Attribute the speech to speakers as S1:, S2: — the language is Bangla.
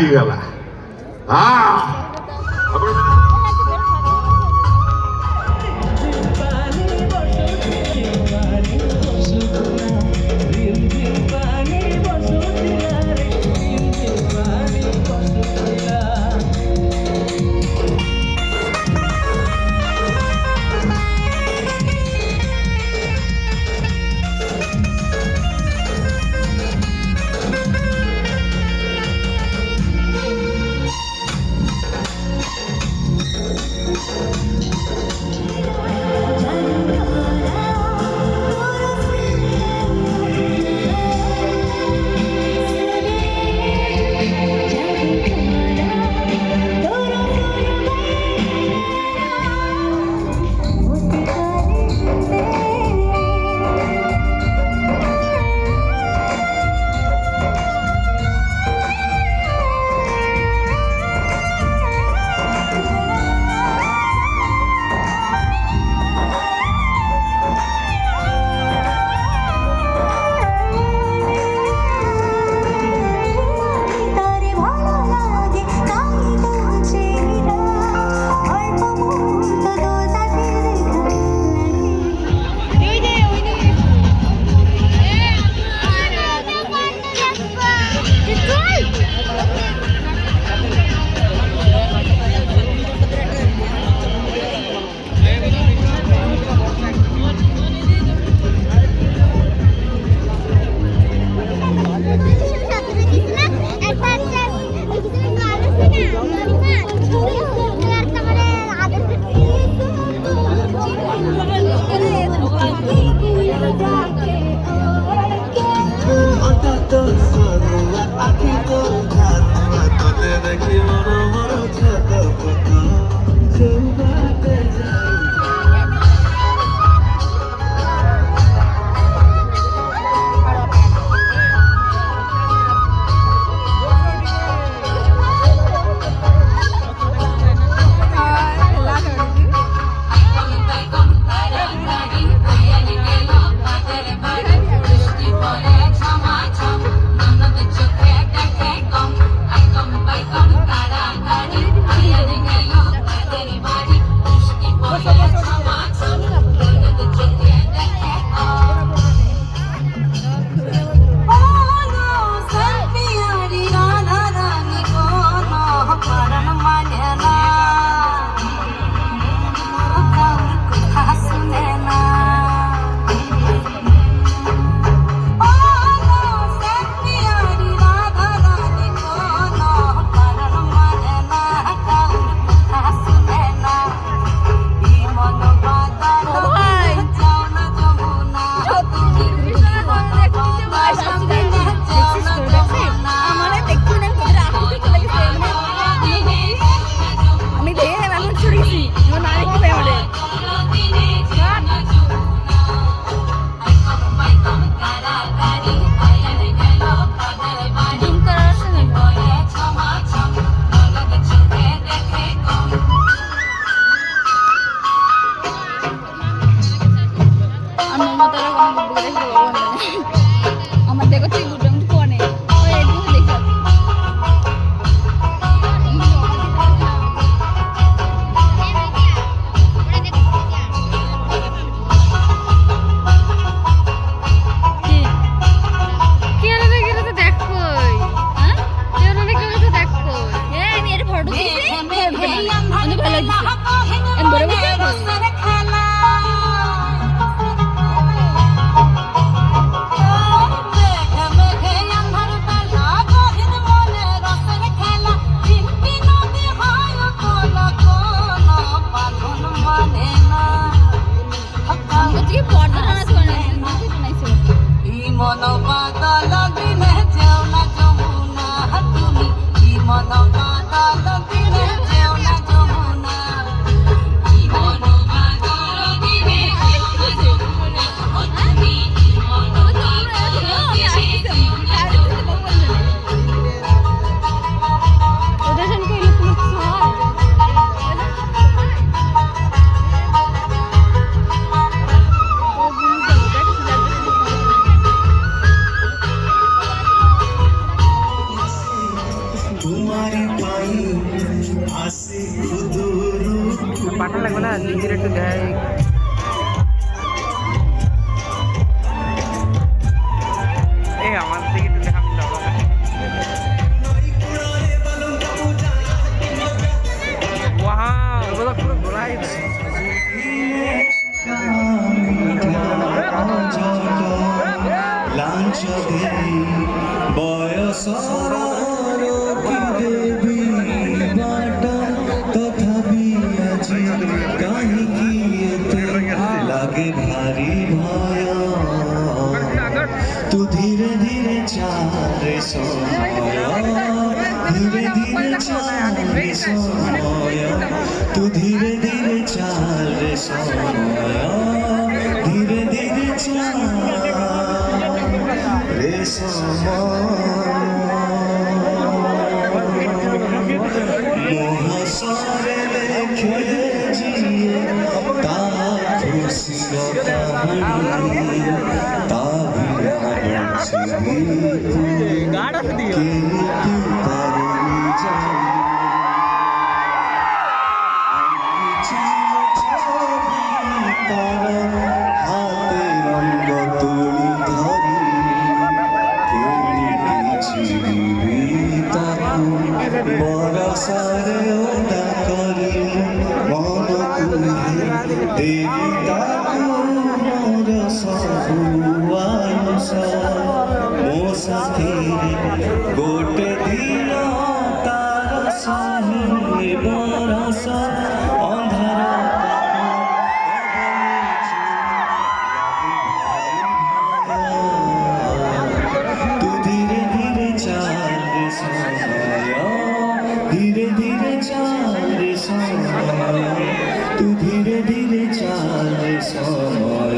S1: गला আমার দিকে একটু দেখা পুরো ঘোরাই
S2: বয়স দেবী বাটা তথাপি আজি কাহিকি লাগে ভারী ভয় তু ধীরে ধীরে চারে সময় ধীরে ধীরে চারে সময় তু ধীরে ধীরে চারে সময় ধীরে ধীরে চারে মহাসরে লেখে জিয়ে তা খুশি কাহিনী তা হাতে রঙ্গ তুলি ধরি বরসারে ওটা করি মন কুহে দেবী তাকু মোর সবু আয়ুষ ମୋ ସାଥିରେ ଗୋଟେ ଦିନ ତାର ଶହେ ବରଷ ଅନ୍ଧାର ତୁ ଧୀରେ ଧୀରେ ଚାଲେ ସମୟ ଧୀରେ ଧୀରେ ଚାଲେ ସମୟ ତୁ ଧୀରେ ଧୀରେ ଚାଲେ ସମୟ